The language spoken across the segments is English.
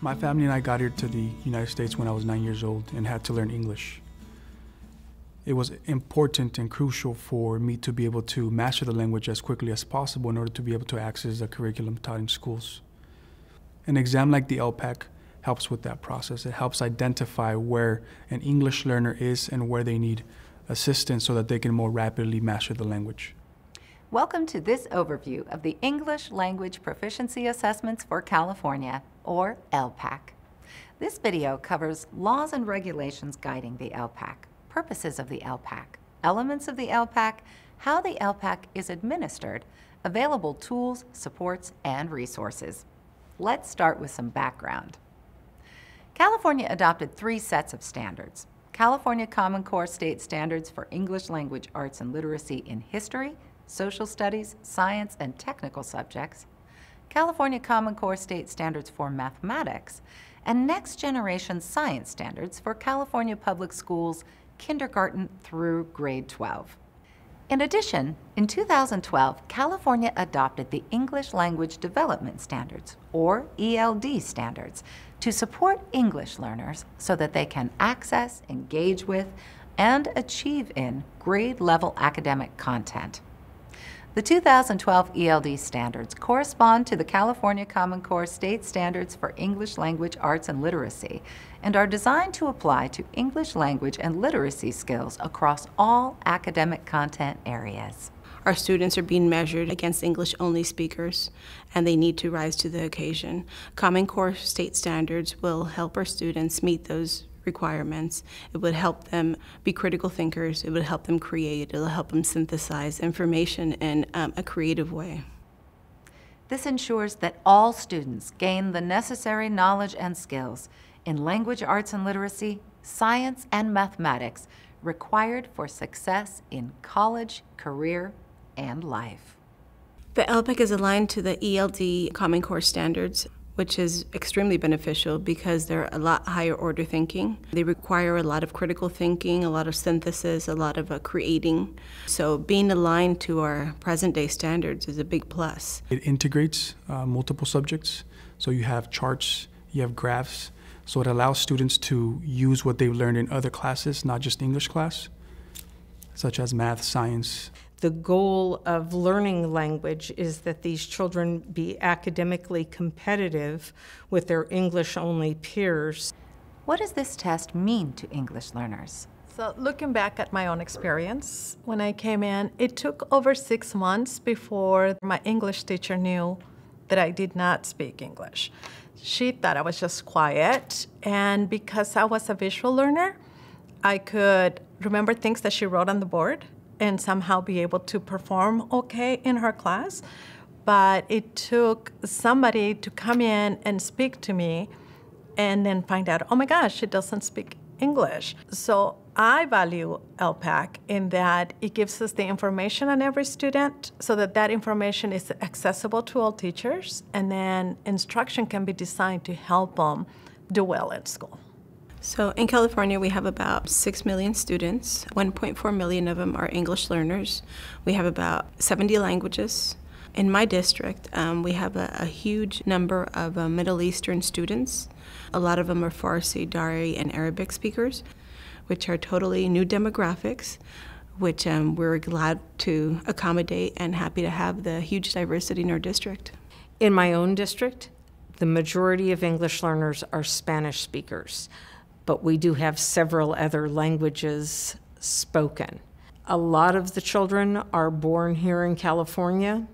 My family and I got here to the United States when I was 9 years old and had to learn English. It was important and crucial for me to be able to master the language as quickly as possible in order to be able to access the curriculum taught in schools. An exam like the ELPAC helps with that process. It helps identify where an English learner is and where they need assistance so that they can more rapidly master the language. Welcome to this overview of the English Language Proficiency Assessments for California, or ELPAC. This video covers laws and regulations guiding the ELPAC, purposes of the ELPAC, elements of the ELPAC, how the ELPAC is administered, available tools, supports, and resources. Let's start with some background. California adopted 3 sets of standards: California Common Core State Standards for English Language Arts and Literacy in History, Social Studies, Science, and Technical subjects, California Common Core State Standards for Mathematics, and Next Generation Science Standards for California Public Schools, kindergarten through grade 12. In addition, in 2012, California adopted the English Language Development Standards, or ELD standards, to support English learners so that they can access, engage with, and achieve in grade-level academic content. The 2012 ELD standards correspond to the California Common Core State Standards for English Language Arts and Literacy and are designed to apply to English language and literacy skills across all academic content areas. Our students are being measured against English-only speakers, and they need to rise to the occasion. Common Core State Standards will help our students meet those requirements. It would help them be critical thinkers. It would help them create. It will help them synthesize information in a creative way. This ensures that all students gain the necessary knowledge and skills in language arts and literacy, science, and mathematics required for success in college, career, and life. The ELPAC is aligned to the ELD Common Core Standards, which is extremely beneficial because they're a lot higher order thinking. They require a lot of critical thinking, a lot of synthesis, a lot of creating. So being aligned to our present-day standards is a big plus. It integrates multiple subjects. So you have charts, you have graphs. So it allows students to use what they've learned in other classes, not just English class, such as math, science. The goal of learning language is that these children be academically competitive with their English-only peers. What does this test mean to English learners? So looking back at my own experience, when I came in, it took over 6 months before my English teacher knew that I did not speak English. She thought I was just quiet, and because I was a visual learner, I could remember things that she wrote on the board and somehow be able to perform okay in her class. But it took somebody to come in and speak to me and then find out, oh my gosh, she doesn't speak English. So I value ELPAC in that it gives us the information on every student so that that information is accessible to all teachers, and then instruction can be designed to help them do well at school. So in California, we have about 6 million students. 1.4 million of them are English learners. We have about 70 languages. In my district, we have a huge number of Middle Eastern students. A lot of them are Farsi, Dari, and Arabic speakers, which are totally new demographics, which we're glad to accommodate and happy to have the huge diversity in our district. In my own district, the majority of English learners are Spanish speakers, but we do have several other languages spoken. A lot of the children are born here in California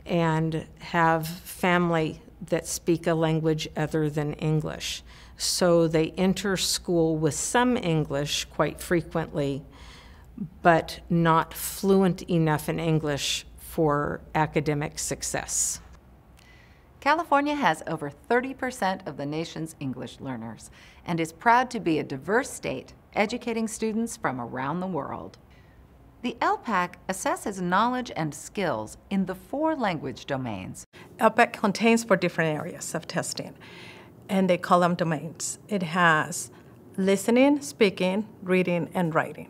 and have family that speak a language other than English. So they enter school with some English quite frequently, but not fluent enough in English for academic success. California has over 30% of the nation's English learners and is proud to be a diverse state, educating students from around the world. The ELPAC assesses knowledge and skills in the 4 language domains. ELPAC contains 4 different areas of testing, and they call them domains. It has listening, speaking, reading, and writing.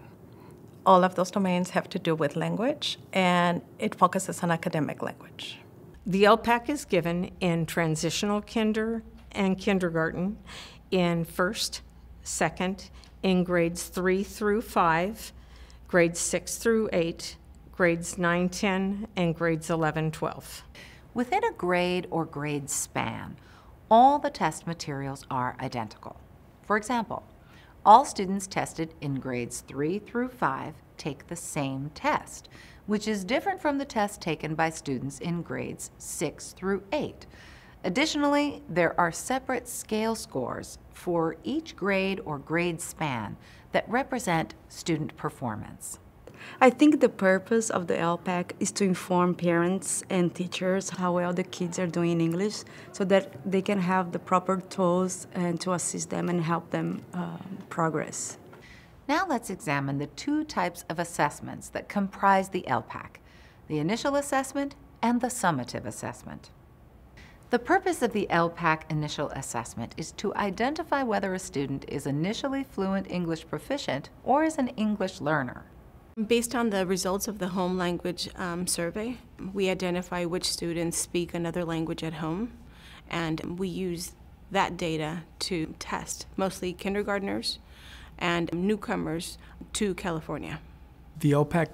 All of those domains have to do with language, and it focuses on academic language. The ELPAC is given in transitional kinder and kindergarten, in first, second, in grades 3 through 5, grades 6 through 8, grades 9, 10, and grades 11, 12. Within a grade or grade span, all the test materials are identical. For example, all students tested in grades 3 through 5 take the same test, which is different from the test taken by students in grades 6 through 8. Additionally, there are separate scale scores for each grade or grade span that represent student performance. I think the purpose of the ELPAC is to inform parents and teachers how well the kids are doing in English so that they can have the proper tools and to assist them and help them progress. Now let's examine the two types of assessments that comprise the ELPAC, the initial assessment and the summative assessment. The purpose of the ELPAC initial assessment is to identify whether a student is initially fluent English proficient or is an English learner. Based on the results of the home language survey, we identify which students speak another language at home, and we use that data to test mostly kindergartners and newcomers to California. The ELPAC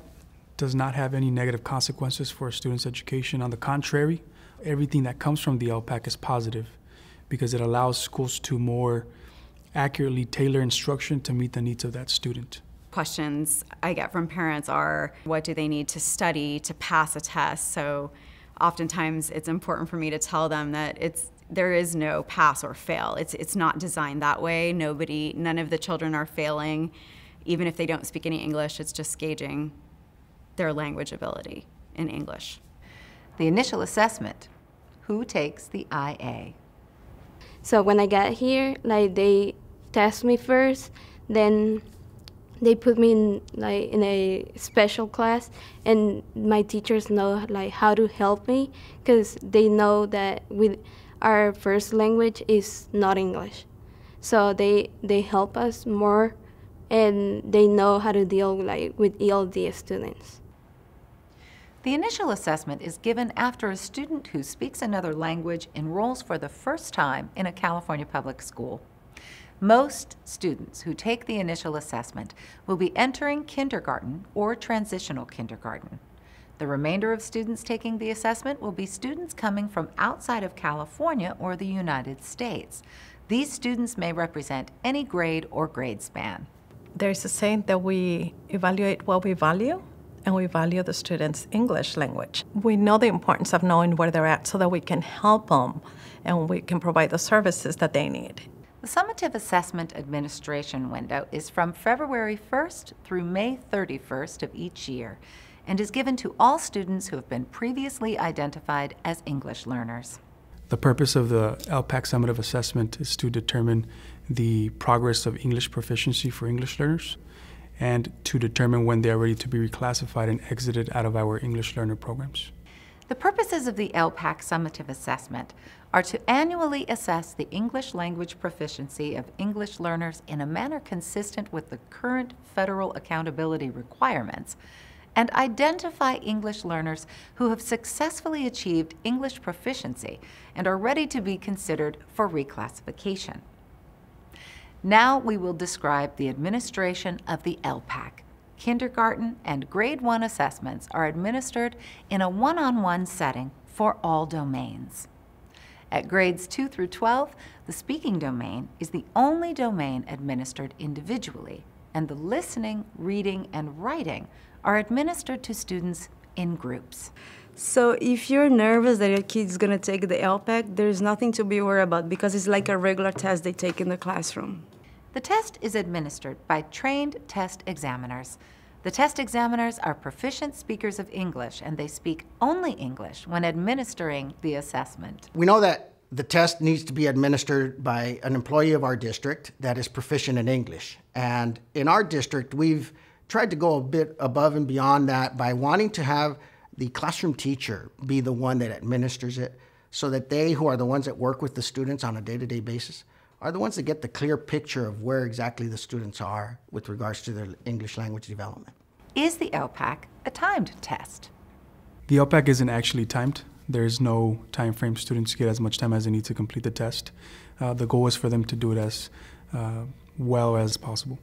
does not have any negative consequences for a student's education. On the contrary, everything that comes from the ELPAC is positive because it allows schools to more accurately tailor instruction to meet the needs of that student. Questions I get from parents are, what do they need to study to pass a test? So oftentimes it's important for me to tell them that there is no pass or fail. It's not designed that way. None of the children are failing. Even if they don't speak any English, it's just gauging their language ability in English. The initial assessment, who takes the IA? So when I got here, they test me first, then they put me in a special class, and my teachers know how to help me because they know that our first language is not English. So they help us more, and they know how to deal with ELD students. The initial assessment is given after a student who speaks another language enrolls for the first time in a California public school. Most students who take the initial assessment will be entering kindergarten or transitional kindergarten. The remainder of students taking the assessment will be students coming from outside of California or the United States. These students may represent any grade or grade span. There's a saying that we evaluate what we value, and we value the students' English language. We know the importance of knowing where they're at so that we can help them and we can provide the services that they need. The summative assessment administration window is from February 1st through May 31st of each year and is given to all students who have been previously identified as English learners. The purpose of the ELPAC summative assessment is to determine the progress of English proficiency for English learners and to determine when they are ready to be reclassified and exited out of our English learner programs. The purposes of the ELPAC summative assessment are to annually assess the English language proficiency of English learners in a manner consistent with the current federal accountability requirements and identify English learners who have successfully achieved English proficiency and are ready to be considered for reclassification. Now we will describe the administration of the ELPAC. Kindergarten and grade 1 assessments are administered in a one-on-one setting for all domains. At grades 2 through 12, the speaking domain is the only domain administered individually, and the listening, reading, and writing are administered to students in groups. So if you're nervous that your kid's going to take the ELPAC, there's nothing to be worried about because it's like a regular test they take in the classroom. The test is administered by trained test examiners. The test examiners are proficient speakers of English, and they speak only English when administering the assessment. We know that the test needs to be administered by an employee of our district that is proficient in English. And in our district, we've tried to go a bit above and beyond that by wanting to have the classroom teacher be the one that administers it so that they, who are the ones that work with the students on a day-to-day basis, are the ones that get the clear picture of where exactly the students are with regards to their English language development. Is the ELPAC a timed test? The ELPAC isn't actually timed. There's no time frame. Students get as much time as they need to complete the test. The goal is for them to do it as well as possible.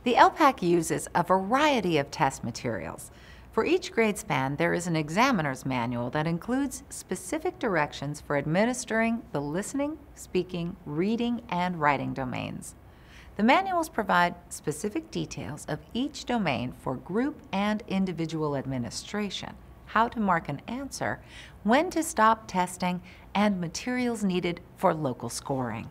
The ELPAC uses a variety of test materials. For each grade span, there is an examiner's manual that includes specific directions for administering the listening, speaking, reading, and writing domains. The manuals provide specific details of each domain for group and individual administration, how to mark an answer, when to stop testing, and materials needed for local scoring.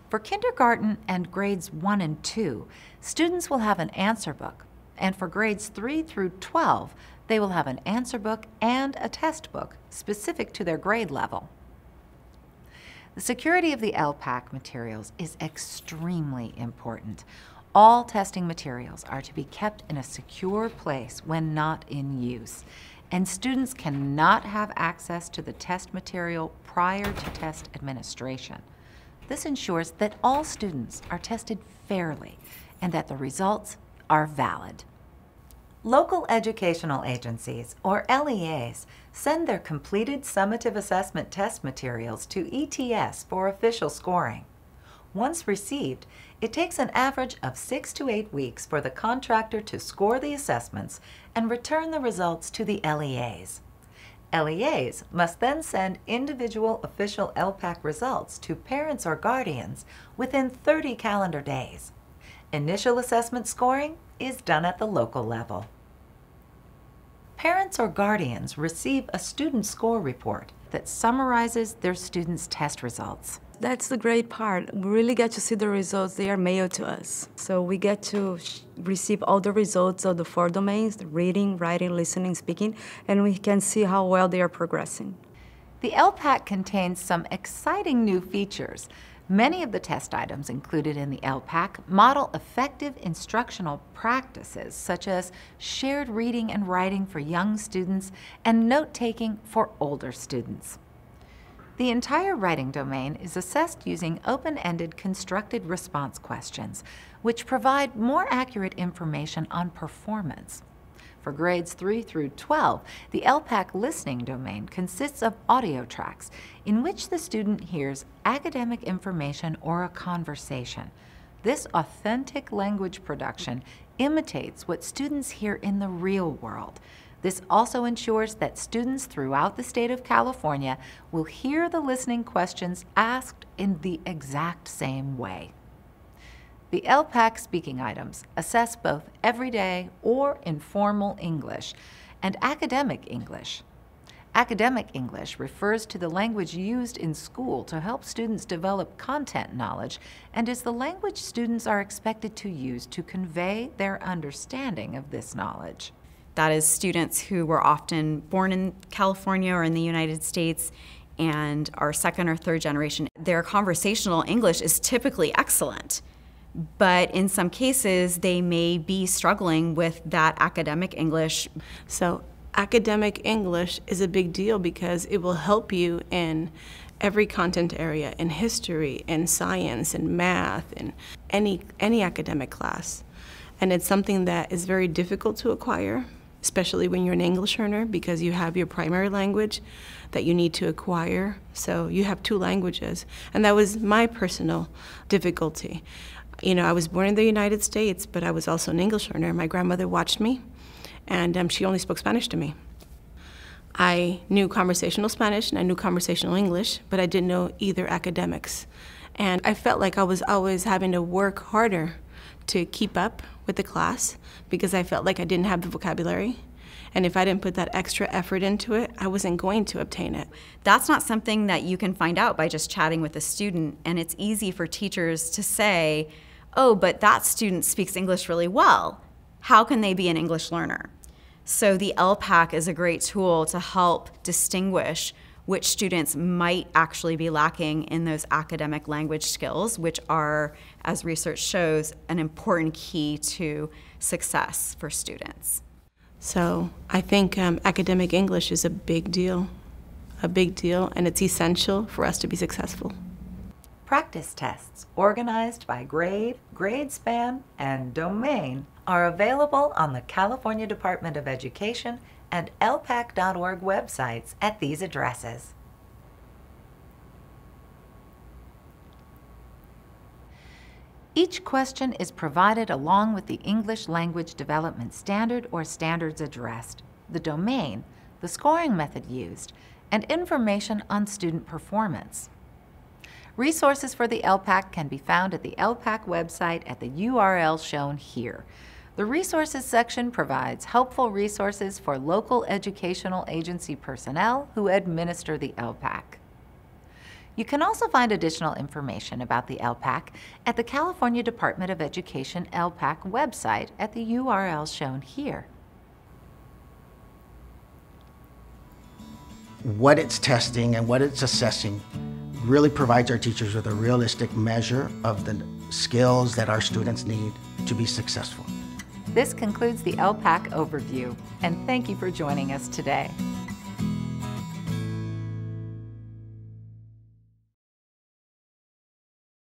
For kindergarten and grades 1 and 2, students will have an answer book, and for grades 3 through 12, they will have an answer book and a test book specific to their grade level. The security of the ELPAC materials is extremely important. All testing materials are to be kept in a secure place when not in use, and students cannot have access to the test material prior to test administration. This ensures that all students are tested fairly and that the results are valid. Local educational agencies, or LEAs, send their completed summative assessment test materials to ETS for official scoring. Once received, it takes an average of 6 to 8 weeks for the contractor to score the assessments and return the results to the LEAs. LEAs must then send individual official ELPAC results to parents or guardians within 30 calendar days. Initial assessment scoring is done at the local level. Parents or guardians receive a student score report that summarizes their students' test results. That's the great part. We really get to see the results. They are mailed to us. So we get to receive all the results of the 4 domains, the reading, writing, listening, speaking, and we can see how well they are progressing. The ELPAC contains some exciting new features. Many of the test items included in the ELPAC model effective instructional practices such as shared reading and writing for young students and note-taking for older students. The entire writing domain is assessed using open-ended constructed response questions, which provide more accurate information on performance. For grades 3 through 12, the ELPAC listening domain consists of audio tracks in which the student hears academic information or a conversation. This authentic language production imitates what students hear in the real world. This also ensures that students throughout the state of California will hear the listening questions asked in the exact same way. The ELPAC speaking items assess both everyday or informal English and academic English. Academic English refers to the language used in school to help students develop content knowledge and is the language students are expected to use to convey their understanding of this knowledge. That is students who were often born in California or in the United States and are 2nd or 3rd generation. Their conversational English is typically excellent, but in some cases they may be struggling with that academic English. So academic English is a big deal because it will help you in every content area, in history, in science, in math, in any academic class. And it's something that is very difficult to acquire, especially when you're an English learner, because you have your primary language that you need to acquire. So you have 2 languages. And that was my personal difficulty. You know, I was born in the United States, but I was also an English learner. My grandmother watched me, and she only spoke Spanish to me. I knew conversational Spanish and I knew conversational English, but I didn't know either academics. And I felt like I was always having to work harder to keep up with the class because I felt like I didn't have the vocabulary. And if I didn't put that extra effort into it, I wasn't going to obtain it. That's not something that you can find out by just chatting with a student. And it's easy for teachers to say, oh, but that student speaks English really well. How can they be an English learner? So the ELPAC is a great tool to help distinguish which students might actually be lacking in those academic language skills, which are, as research shows, an important key to success for students. So I think academic English is a big deal, and it's essential for us to be successful. Practice tests organized by grade, grade span, and domain are available on the California Department of Education and elpac.org websites at these addresses. Each question is provided along with the English Language Development Standard or standards addressed, the domain, the scoring method used, and information on student performance. Resources for the ELPAC can be found at the ELPAC website at the URL shown here. The Resources section provides helpful resources for local educational agency personnel who administer the ELPAC. You can also find additional information about the ELPAC at the California Department of Education ELPAC website at the URL shown here. What it's testing and what it's assessing really provides our teachers with a realistic measure of the skills that our students need to be successful. This concludes the ELPAC Overview, and thank you for joining us today.